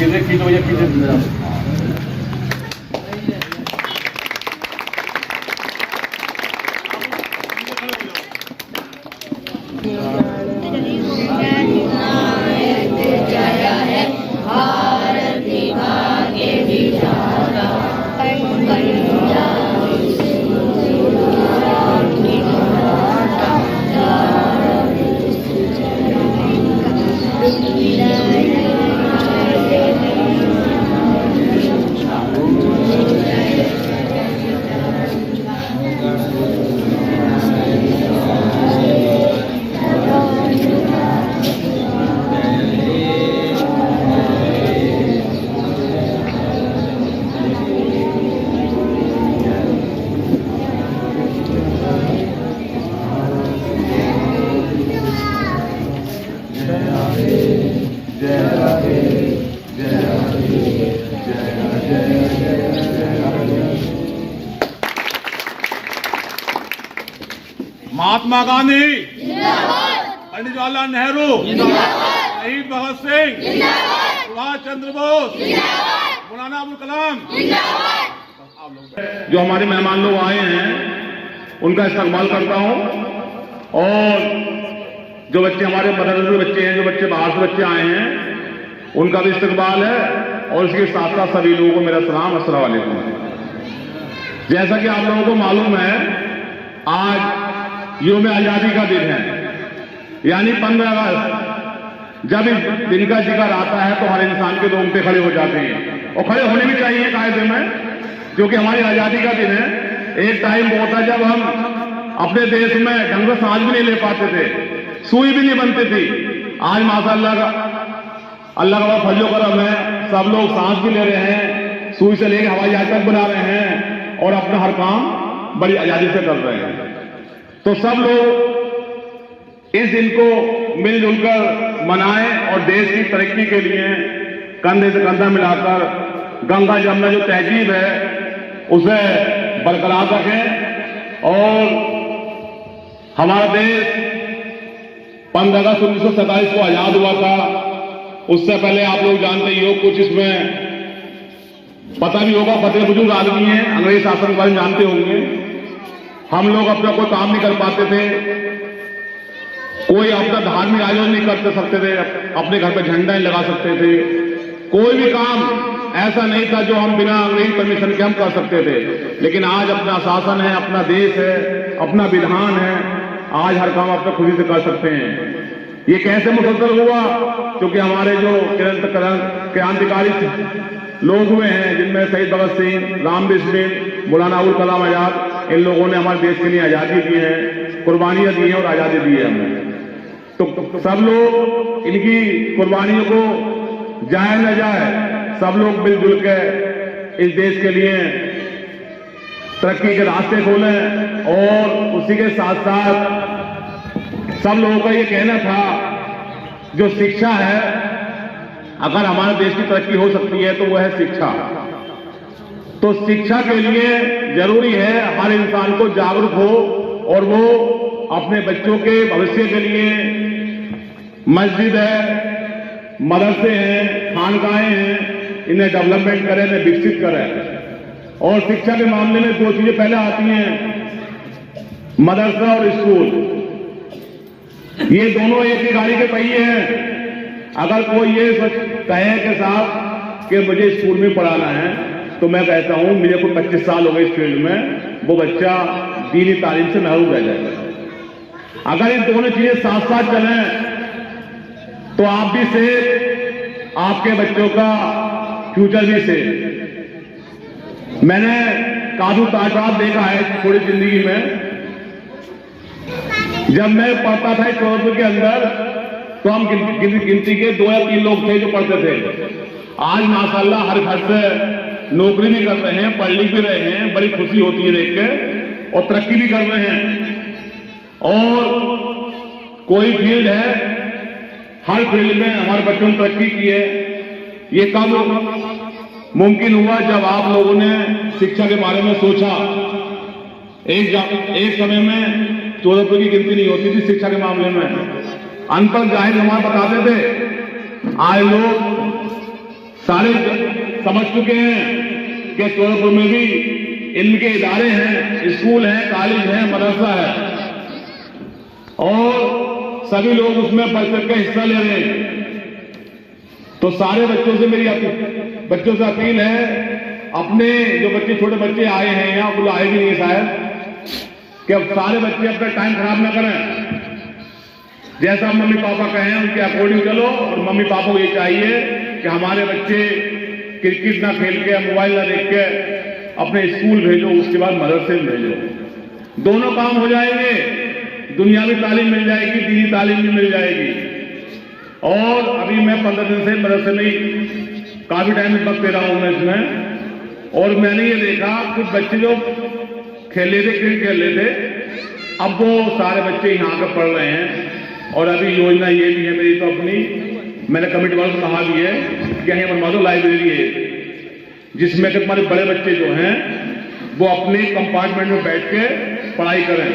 कीजिए, कीजिए भैया कीजिए। महात्मा गांधी, पंडित जवाहरलाल नेहरू, शहीद भगत सिंह, सुभाष चंद्र बोस, मौलाना अबुल कलाम। जो हमारे मेहमान लोग आए हैं उनका इस्तकबाल करता हूं, और जो बच्चे हमारे मदरसे के बच्चे हैं, जो बच्चे बाहर से बच्चे आए हैं, उनका भी इस्तकबाल है। और इसके साथ साथ सभी लोगों को मेरा सलाम, अस्सलाम वालेकुम। जैसा कि आप लोगों को मालूम है, आज यौम आजादी का दिन है, यानी 15 अगस्त। जब इस दिन का जिक्र आता है तो हर इंसान के रोंगटे खड़े हो जाते हैं, और खड़े होने भी चाहिए कायदे में, क्योंकि हमारी आजादी का दिन है। एक टाइम वो होता जब हम अपने देश में ढंग से सांस भी नहीं ले पाते थे, सुई भी नहीं बनती थी। आज माशाअल्लाह अल्लाह का फजलो करम है, सब लोग सांस भी ले रहे हैं, सुई से लेकर हवाई जहाज तक बना रहे हैं, और अपना हर काम बड़ी आजादी से कर रहे हैं। तो सब लोग इस दिन को मिलजुल कर मनाएं और देश की तरक्की के लिए कंधे से कंधा मिलाकर गंगा जमुना जो तहजीब है उसे बरकरार रखें। और हमारा देश 15 अगस्त 1947 को आजाद हुआ था। उससे पहले आप लोग जानते ही हो, कुछ इसमें पता भी होगा, फतेह बुजुर्ग आदमी है, अंग्रेज शासन के बारे में जानते होंगे। हम लोग अपना कोई काम नहीं कर पाते थे, कोई अपना धार्मिक आयोजन नहीं कर सकते थे, अपने घर पे झंडा नहीं लगा सकते थे, कोई भी काम ऐसा नहीं था जो हम बिना अंग्रेज परमिशन के हम कर सकते थे। लेकिन आज अपना शासन है, अपना देश है, अपना विधान है, आज हर काम अपने खुद से कर सकते हैं। ये कैसे मुसलसल हुआ? क्योंकि हमारे जो क्रांतिकारी लोग हुए हैं, जिनमें शहीद भगत सिंह, राम बिस्मिल, मौलाना अबुल कलाम आजाद, इन लोगों ने हमारे देश के लिए आजादी दी है, कुर्बानियां दी हैं और आजादी दी है हमें। तो सब लोग इनकी कुर्बानियों को जाए न जाए, सब लोग मिलजुल के इस देश के लिए तरक्की के रास्ते खोलें। और उसी के साथ साथ सब लोगों का ये कहना था, जो शिक्षा है, अगर हमारे देश की तरक्की हो सकती है तो वो है शिक्षा। तो शिक्षा के लिए जरूरी है हर इंसान को जागरूक हो, और वो अपने बच्चों के भविष्य के लिए मस्जिद है, मदरसे हैं, खानकाएं हैं, इन्हें डेवलपमेंट करें, इन्हें विकसित करें। और शिक्षा के मामले में दो चीजें पहले आती हैं, मदरसा और स्कूल। ये दोनों एक ही गाड़ी के पहिए हैं। अगर कोई ये कहे कि साहब कि मुझे स्कूल में पढ़ाना है, तो मैं कहता हूं मुझे कोई 25 साल हो गए इस फील्ड में, वो बच्चा दीनी तालीम से महरूम रह जाएगा। अगर इन दोनों चीजें साथ साथ चलें तो आप भी सेफ, आपके बच्चों का फ्यूचर भी सेफ। मैंने काफी तादाद देखा है थोड़ी जिंदगी में। जब मैं पढ़ता था चौधरी के अंदर, तो हम गिनती के 2 या 3 लोग थे जो पढ़ते थे। आज माशाल्लाह हर घर से नौकरी भी कर रहे हैं, पढ़ लिख भी रहे हैं, बड़ी खुशी होती है देख के, और तरक्की भी कर रहे हैं। और कोई फील्ड है, हर फील्ड में हमारे बच्चों ने तरक्की की है। ये कब मुमकिन हुआ? जब आप लोगों ने शिक्षा के बारे में सोचा। एक समय में 14 की गिनती नहीं होती थी शिक्षा के मामले में, अनपढ़ जाहिल हमारे बताते थे। आज लोग सारे समझ चुके हैं कि चौड़पुर में भी इनके इदारे हैं, स्कूल हैं, कॉलेज हैं, मदरसा है और सभी लोग उसमें बढ़ चढ़ के हिस्सा ले रहे हैं। तो सारे बच्चों से मेरी बच्चों से अपील है, अपने जो बच्चे छोटे बच्चे आए हैं या वो आए भी नहीं शायद, कि अब सारे बच्चे अपना टाइम खराब ना करें। जैसा मम्मी पापा कहें उनके अकॉर्डिंग चलो। और मम्मी पापा को ये चाहिए कि हमारे बच्चे क्रिकेट ना खेल के, मोबाइल ना देख के अपने स्कूल भेजो, उसके बाद मदरसे में भेजो। दोनों काम हो जाएंगे, दुनियावी तालीम मिल जाएगी, दीनी तालीम भी मिल जाएगी। और अभी मैं 15 दिन से मदरसे में ही काफी टाइम वक्त दे रहा हूं मैं इसमें, और मैंने ये देखा कुछ बच्चे जो खेल लेते, क्रिकेट खेल लेते, अब वो सारे बच्चे यहाँ आकर पढ़ रहे हैं। और अभी योजना ये भी है मेरी, तो अपनी मैंने कमेटी वालों को कहा भी है कि यहाँ बनवा दो लाइब्रेरी है, जिसमें कि तुम्हारे बड़े बच्चे जो हैं वो अपने कंपार्टमेंट में बैठ के पढ़ाई करें।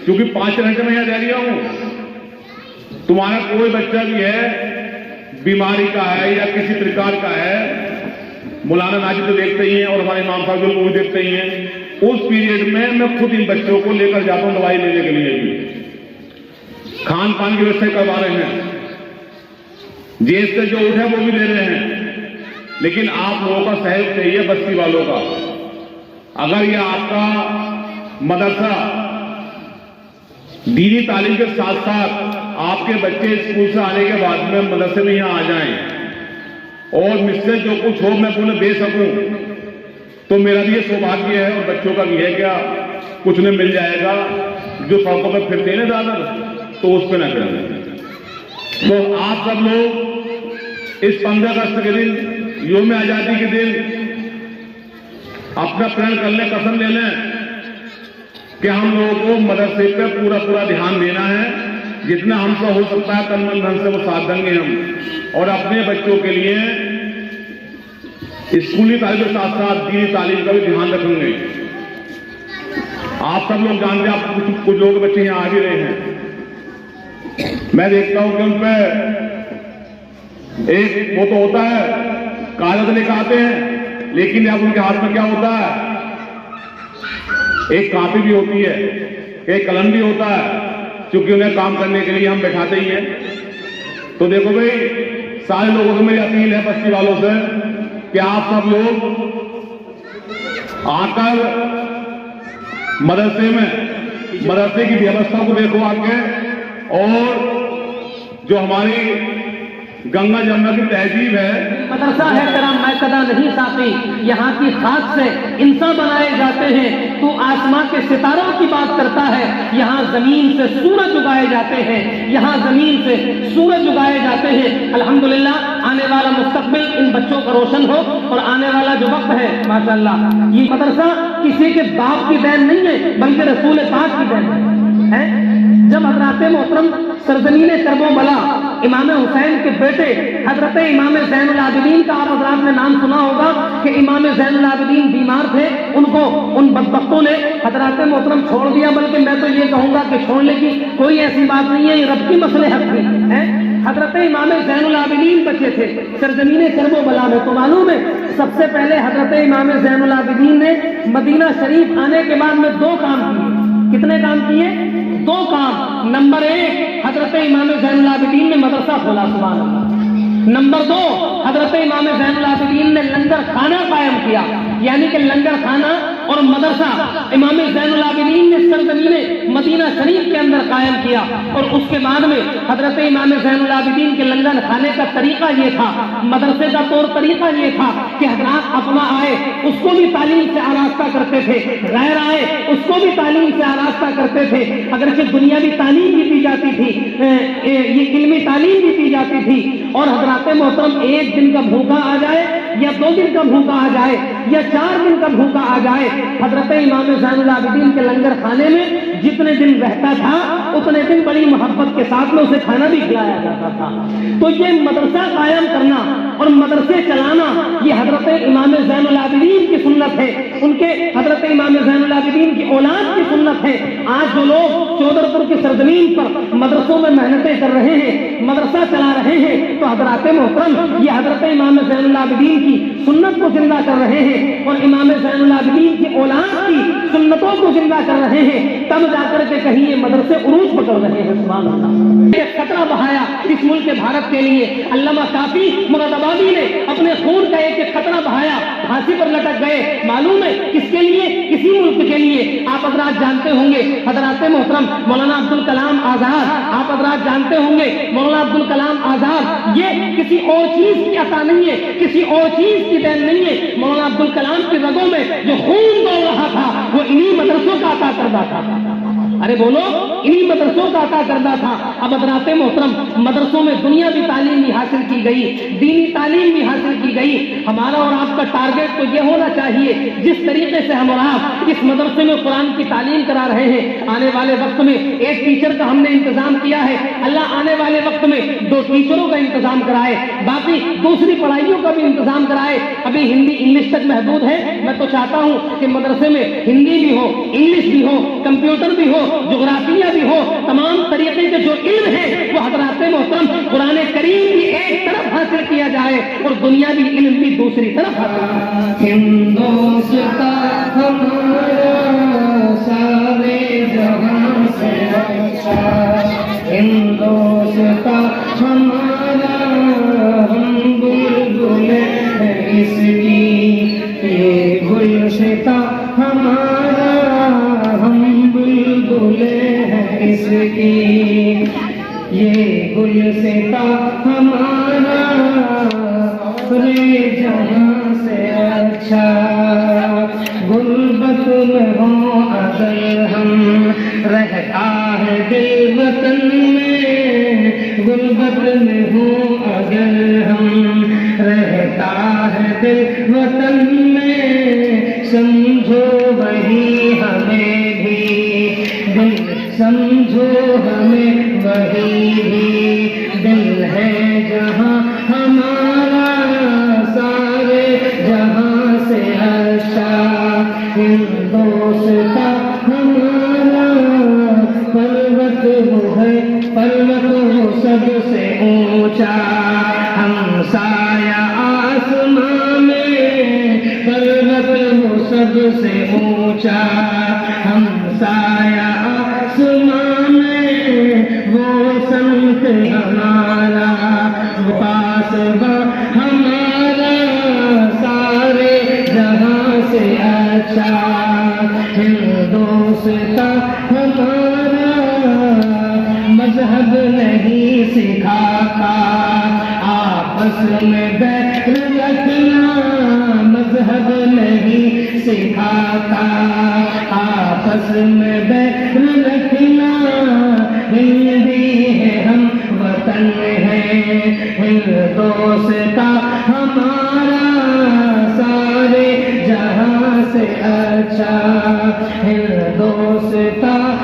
क्योंकि 5 घंटे में यहाँ रह गया हूं, तुम्हारा कोई बच्चा भी है बीमारी का है या किसी प्रकार का है, मौलाना नाजिब तो देखते ही हैं और हमारे इमाम साहब जो वो देखते ही हैं। उस पीरियड में मैं खुद इन बच्चों को लेकर जाता हूं दवाई लेने के लिए भी, खान पान की व्यवस्था करवा रहे हैं, जेब से जो उठे वो भी दे रहे हैं। लेकिन आप लोगों का सहयोग चाहिए, बस्ती वालों का। अगर ये आपका मदरसा दीनी तालीम के साथ साथ आपके बच्चे स्कूल से आने के बाद में मदरसे में यहाँ आ जाएं और मुझसे जो कुछ हो मैं उन्हें दे सकूं, तो मेरा भी ये सौभाग्य है और बच्चों का भी है, क्या कुछ उन्हें मिल जाएगा। जो सड़कों पर फिरते हैं ना दादा, तो उस पर न करें। तो आप सब लोग इस 15 अगस्त के दिन, यौम आजादी के दिन, अपना प्रण कर लें, कसम ले लें कि हम लोगों को मदरसे पे पूरा ध्यान देना है। जितना हमसे हो सकता है तन मन धन से वो साथ देंगे हम। और अपने बच्चों के लिए स्कूली तालीम के साथ साथ दीनी तालीम का भी ध्यान रखेंगे। आप सब लोग जानते हैं, आप कुछ लोग बच्चे यहाँ आ भी रहे हैं, मैं देखता हूं कि उन पे एक वो तो होता है कागज लेकर आते हैं, लेकिन अब उनके हाथ में क्या होता है, एक कापी भी होती है, एक कलम भी होता है, क्योंकि उन्हें काम करने के लिए हम बैठाते ही हैं। तो देखो भाई, सारे लोगों से मेरी अपील है, बस्ती वालों से, कि आप सब लोग आकर मदरसे की व्यवस्था को देखो आके, और जो हमारी गंगा जमुना की तहजीब है, मदरसा है करम मैं कदा नहीं साथी, यहाँ की खाक से इंसान बनाए जाते हैं। तू आसमां के सितारों की बात करता है, यहाँ जमीन से सूरज उगाए जाते हैं, यहाँ जमीन से सूरज उगाए जाते हैं। अल्हम्दुलिल्लाह आने वाला मुस्तकबिल इन बच्चों का रोशन हो, और आने वाला जो वक्त है माशाअल्लाह, ये मदरसा किसी के बाप की देन नहीं है, बल्कि रसूल पाक की देन है। जब हजरत मोहतरम सरजमीन करबला इमाम हुसैन के बेटे हजरत इमाम ज़ैनुल आबिदीन का आप हजरात ने नाम सुना होगा कि इमाम ज़ैनुल आबिदीन बीमार थे, उनको उन बदबख्तों ने हजरत मोहतरम छोड़ दिया। बल्कि मैं तो ये कहूंगा कि छोड़ने की कोई ऐसी बात नहीं है, ये रब की मसलहत थी। हजरत इमाम ज़ैनुल आबिदीन बचे थे सरजमीन करबला में। तो मालूम है, सबसे पहले हजरत इमाम ज़ैनुल आबिदीन ने मदीना शरीफ आने के बाद में 2 काम किए। कितने काम किए? 2 काम। नंबर 1, हजरत इमाम ज़ैनुल आबिदीन ने मदरसा खोला, सुभान अल्लाह। नंबर 2, हजरत इमाम ज़ैनुल आबिदीन ने लंगर खाना कायम किया, यानी कि लंगर खाना और मदरसा इमाम ज़ैनुल आबिदीन ने सरजमीन मदीना शरीफ के अंदर कायम किया। और उसके बाद में हजरत इमाम ज़ैनुल आबिदीन के लंगर खाने का तरीका ये था, मदरसे का तौर तरीका ये था कि हजरात अपना आए उसको भी तालीम से आरास्ता करते थे, गैर आए उसको भी तालीम से आरास्ता करते थे। अगरचे दुनियावी तालीम भी दी जाती थी, ये इल्मी तालीम भी दी जाती थी। और हजरात मोहतरम एक दिन का भूखा आ जाए या 2 दिन का भूखा आ जाए, या 4 दिन का भूखा आ जाए, हजरत इमाम ज़ैनुल आबिदीन के लंगर खाने में जितने दिन रहता था उतने दिन बड़ी मोहब्बत के साथ में उसे खाना भी खिलाया जाता था। तो ये मदरसा कायम करना और मदरसे चलाना ये हजरत इमाम ज़ैनुल आबिदीन की सुन्नत है, उनके हजरत इमाम ज़ैनुल आबिदीन की औलाद की सुन्नत है। आज जो लोग चौधरपुर की सरजमीन पर मदरसों में मेहनतें कर रहे हैं, मदरसा चला रहे हैं, तो हजरत मोहतरम ये हजरत इमाम ज़ैनुल आबिदीन की सुन्नत को जिंदा कर रहे हैं और इमाम ज़ैनुल आबिदीन की औलाद की सुन्नतों को जिंदा कर रहे हैं, तब जाकर के कहीं ये मदरसे उरूज पकड़ रहे हैं। सुभान अल्लाह। एक खतरा बहाया इस मुल्क के भारत के लिए। अल्लामा काफी मुरादाबादी ने अपने खून का एक खतरा बहाया, फांसी पर लटक गए। मालूम है किसके लिए? इसी मुल्क के लिए। आप हजरात जानते होंगे हजरात मोहतरम मौलाना अब्दुल कलाम आजाद, आप हजरात जानते होंगे मौलाना अब्दुल कलाम आजाद, ये किसी और चीज की अता नहीं है, किसी और चीज की देन नहीं है। मौलाना अब्दुल कलाम की रगों में जो खून दौड़ रहा था वो इन्हीं मदरसों का अता करता था। अरे बोलो, इन्हीं मदरसों का अता करता था। अब हजरात मोहतरम मदरसों में दुनियावी तालीम भी हासिल की गई, दीनी तालीम भी हासिल की गई। हमारा और आपका टारगेट तो ये होना चाहिए, जिस तरीके से हम और आप इस मदरसे में कुरान की तालीम करा रहे हैं, आने वाले वक्त में एक टीचर का हमने इंतजाम किया है, अल्लाह आने वाले वक्त में 2 टीचरों का इंतजाम कराए, बाकी दूसरी पढ़ाइयों का भी इंतजाम कराए। अभी हिंदी इंग्लिश तक महदूद है, मैं तो चाहता हूँ कि मदरसे में हिंदी भी हो, इंग्लिश भी हो, कंप्यूटर भी हो, जोग्राफिया भी हो, तमाम तरीके के जो इल्म है वो हजरात मोहतरम कुरान करीम भी एक तरफ हासिल किया जाए और दुनियावी इल्म भी दूसरी तरफ हासिल। हिंदुस्तान हमारा सारे जहां से अच्छा, हिंदुस्तान हमारा हम बुलबुल है इसकी, ये गुलशिता हमारा है इसकी, ये गुलसिता हमारा रे जहां से अच्छा। गुर्बत में हो अगर हम रहता है दिल वतन में, गुर्बत में हो अगर हम रहता है दिल वतन में, समझो वही हमें भी दिल, समझो हमें वही भी दिल है जहां हमारा सारे जहां से अच्छा। हिंदुस्तान हमारा पर्वत वो है, पर्वत वो सबसे ऊंचा, हम साया आसमां में, पर्वत वो सबसे ऊंचा, हम साया आसमां में, वो संत हमारा वो पासवा हमारा सारे जहां से अच्छा। हिंदुस्तान हमारा मजहब नहीं सिखाता, आपस में बैर रखना मजहब नहीं सिखाता, आपस में बैर रखना, हिंदी है हम वतन है, हिंदुस्तान हमारा सारे जहां से अच्छा, हिंदुस्तान